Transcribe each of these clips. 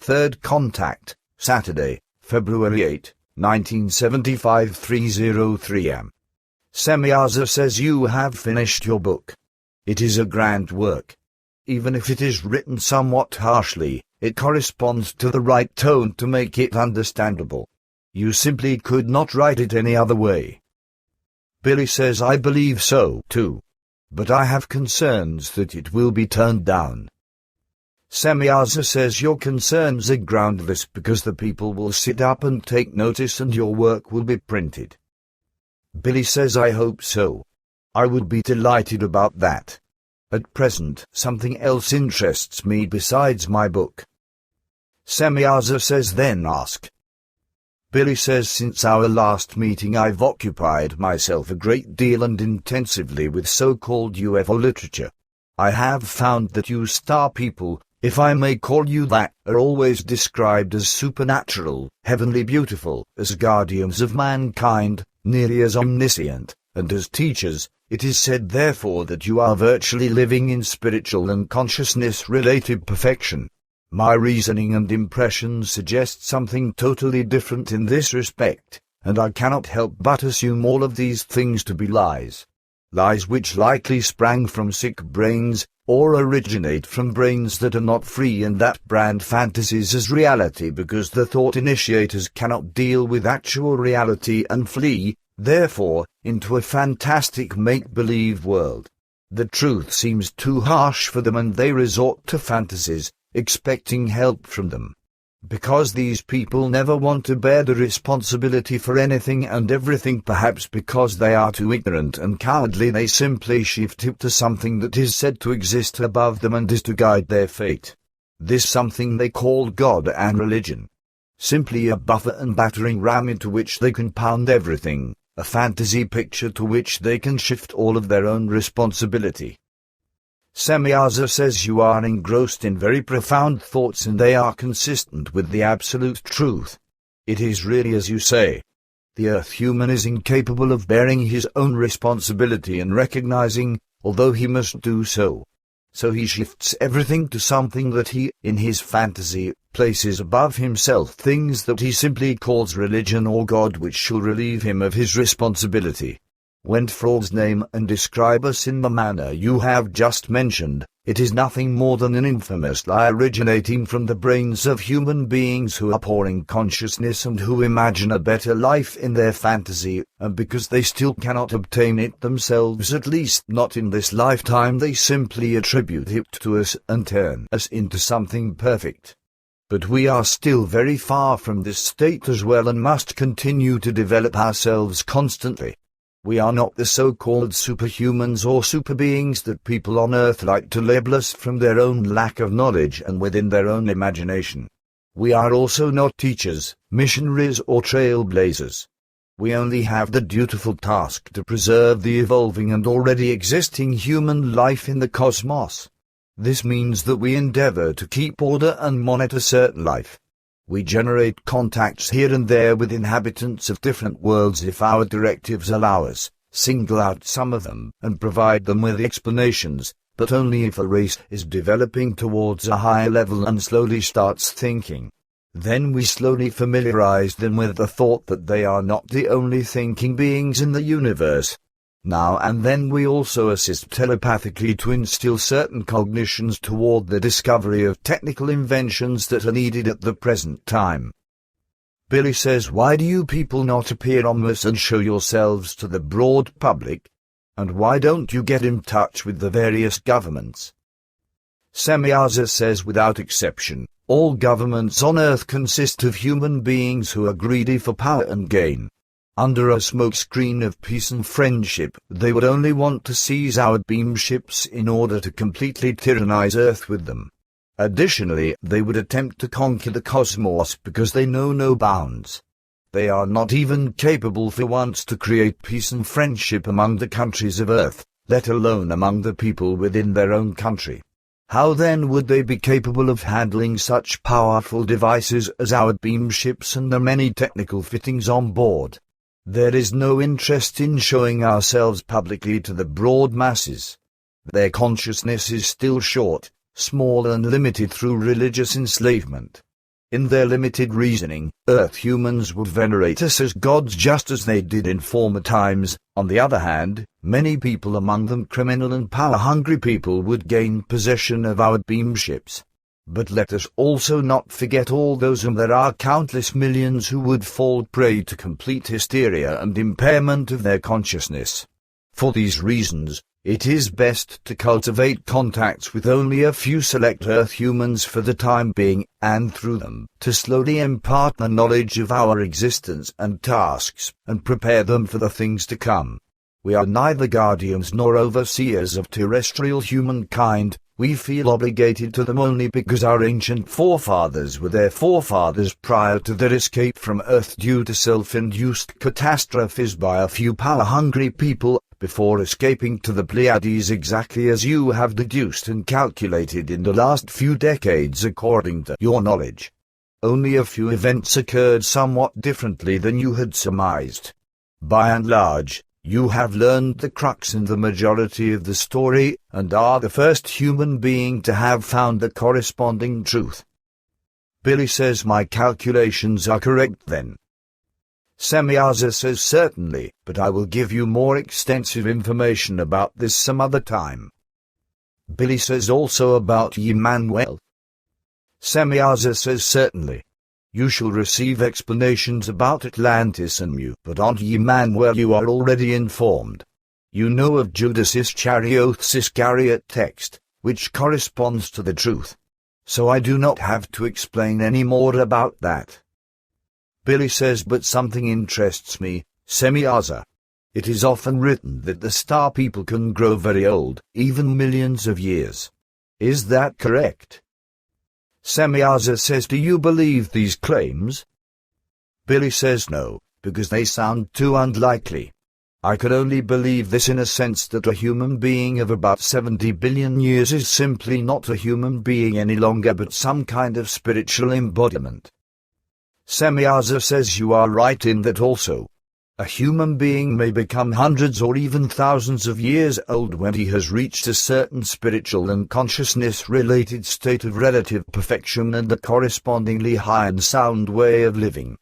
Third Contact, Saturday, February 8, 1975, 3:03 am. Semjase says you have finished your book. It is a grand work. Even if it is written somewhat harshly, it corresponds to the right tone to make it understandable. You simply could not write it any other way. Billy says I believe so, too. But I have concerns that it will be turned down. Semjase says your concerns are groundless because the people will sit up and take notice and your work will be printed. Billy says I hope so. I would be delighted about that. At present, something else interests me besides my book. Semjase says then ask. Billy says since our last meeting I've occupied myself a great deal and intensively with so-called UFO literature. I have found that you star people, if I may call you that, are always described as supernatural, heavenly beautiful, as guardians of mankind, nearly as omniscient, and as teachers. It is said therefore that you are virtually living in spiritual and consciousness-related perfection. My reasoning and impressions suggest something totally different in this respect, and I cannot help but assume all of these things to be lies. Lies which likely sprang from sick brains, or originate from brains that are not free and that brand fantasies as reality because the thought initiators cannot deal with actual reality and flee, therefore, into a fantastic make-believe world. The truth seems too harsh for them and they resort to fantasies, expecting help from them. Because these people never want to bear the responsibility for anything and everything, perhaps because they are too ignorant and cowardly, they simply shift it to something that is said to exist above them and is to guide their fate. This something they call God and religion. Simply a buffer and battering ram into which they can pound everything, a fantasy picture to which they can shift all of their own responsibility. Semjase says you are engrossed in very profound thoughts and they are consistent with the absolute truth. It is really as you say. The Earth human is incapable of bearing his own responsibility and recognizing, although he must do so. So he shifts everything to something that he, in his fantasy, places above himself, things that he simply calls religion or God, which shall relieve him of his responsibility. When frauds name and describe us in the manner you have just mentioned, it is nothing more than an infamous lie originating from the brains of human beings who are pouring consciousness and who imagine a better life in their fantasy, and because they still cannot obtain it themselves, at least not in this lifetime, they simply attribute it to us and turn us into something perfect. But we are still very far from this state as well and must continue to develop ourselves constantly. We are not the so-called superhumans or superbeings that people on Earth like to label us from their own lack of knowledge and within their own imagination. We are also not teachers, missionaries or trailblazers. We only have the dutiful task to preserve the evolving and already existing human life in the cosmos. This means that we endeavor to keep order and monitor certain life. We generate contacts here and there with inhabitants of different worlds if our directives allow us, single out some of them and provide them with explanations, but only if a race is developing towards a higher level and slowly starts thinking. Then we slowly familiarize them with the thought that they are not the only thinking beings in the universe. Now and then we also assist telepathically to instill certain cognitions toward the discovery of technical inventions that are needed at the present time. Billy says, why do you people not appear on Mars and show yourselves to the broad public? And why don't you get in touch with the various governments? Semjase says without exception, all governments on Earth consist of human beings who are greedy for power and gain. Under a smokescreen of peace and friendship, they would only want to seize our beam ships in order to completely tyrannize Earth with them. Additionally, they would attempt to conquer the cosmos because they know no bounds. They are not even capable for once to create peace and friendship among the countries of Earth, let alone among the people within their own country. How then would they be capable of handling such powerful devices as our beam ships and the many technical fittings on board? There is no interest in showing ourselves publicly to the broad masses. Their consciousness is still short, small and limited through religious enslavement. In their limited reasoning, Earth humans would venerate us as gods just as they did in former times. On the other hand, many people, among them criminal and power-hungry people, would gain possession of our beam ships. But let us also not forget all those, and there are countless millions, who would fall prey to complete hysteria and impairment of their consciousness. For these reasons, it is best to cultivate contacts with only a few select Earth humans for the time being, and through them, to slowly impart the knowledge of our existence and tasks, and prepare them for the things to come. We are neither guardians nor overseers of terrestrial humankind. We feel obligated to them only because our ancient forefathers were their forefathers prior to their escape from Earth due to self-induced catastrophes by a few power-hungry people, before escaping to the Pleiades, exactly as you have deduced and calculated in the last few decades according to your knowledge. Only a few events occurred somewhat differently than you had surmised. By and large, you have learned the crux and the majority of the story, and are the first human being to have found the corresponding truth. Billy says my calculations are correct then. Semjase says certainly, but I will give you more extensive information about this some other time. Billy says also about Emmanuel. Semjase says certainly. You shall receive explanations about Atlantis and Mu, but on Emmanuel you are already informed. You know of Judas Iscariotes Iscariot text, which corresponds to the truth. So I do not have to explain any more about that. Billy says, but something interests me, Semjase. It is often written that the star people can grow very old, even millions of years. Is that correct? Semjase says, do you believe these claims? Billy says no, because they sound too unlikely. I could only believe this in a sense that a human being of about 70 billion years is simply not a human being any longer, but some kind of spiritual embodiment. Semjase says you are right in that also. A human being may become hundreds or even thousands of years old when he has reached a certain spiritual and consciousness-related state of relative perfection and a correspondingly high and sound way of living.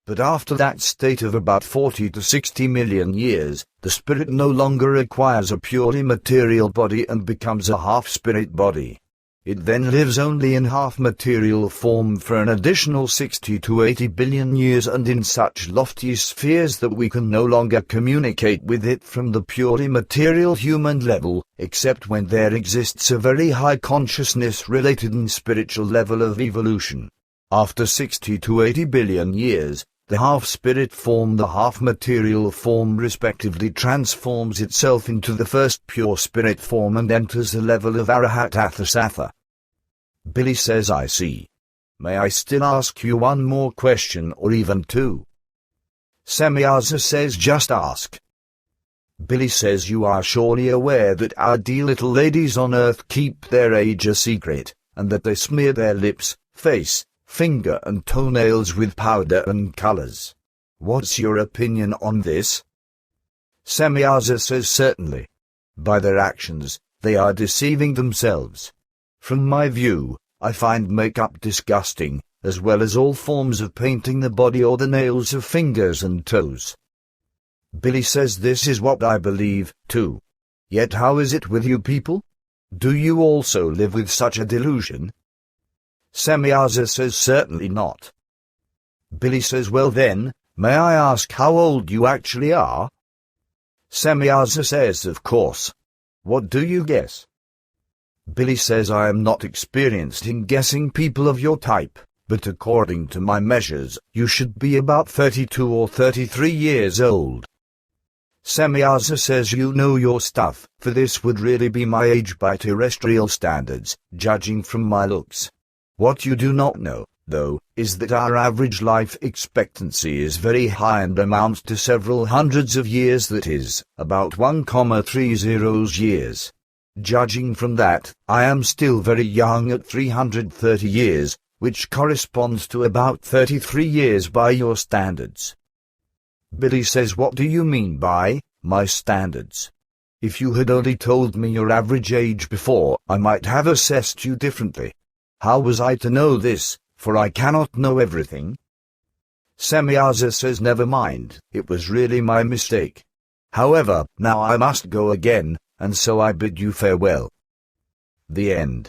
But after that state of about 40 to 60 million years, the spirit no longer acquires a purely material body and becomes a half-spirit body. It then lives only in half-material form for an additional 60 to 80 billion years, and in such lofty spheres that we can no longer communicate with it from the purely material human level, except when there exists a very high consciousness-related and spiritual level of evolution. After 60 to 80 billion years, the half-spirit form, the half-material form respectively, transforms itself into the first pure spirit form and enters the level of Arahatasatha. Billy says, I see. May I still ask you one more question, or even two? Semjase says, just ask. Billy says, you are surely aware that our dear little ladies on Earth keep their age a secret, and that they smear their lips, face, finger and toenails with powder and colors. What's your opinion on this? Semjase says certainly. By their actions, they are deceiving themselves. From my view, I find makeup disgusting, as well as all forms of painting the body or the nails of fingers and toes. Billy says this is what I believe, too. Yet how is it with you people? Do you also live with such a delusion? Semjase says certainly not. Billy says, well then, may I ask how old you actually are? Semjase says, of course. What do you guess? Billy says, I am not experienced in guessing people of your type, but according to my measures, you should be about 32 or 33 years old. Semjase says, you know your stuff, for this would really be my age by terrestrial standards, judging from my looks. What you do not know, though, is that our average life expectancy is very high and amounts to several hundreds of years, that is, about 1,30 years. Judging from that, I am still very young at 330 years, which corresponds to about 33 years by your standards. Billy says, what do you mean by my standards? If you had only told me your average age before, I might have assessed you differently. How was I to know this, for I cannot know everything. Semjase says, never mind, it was really my mistake. However, now I must go again, and so I bid you farewell. The end.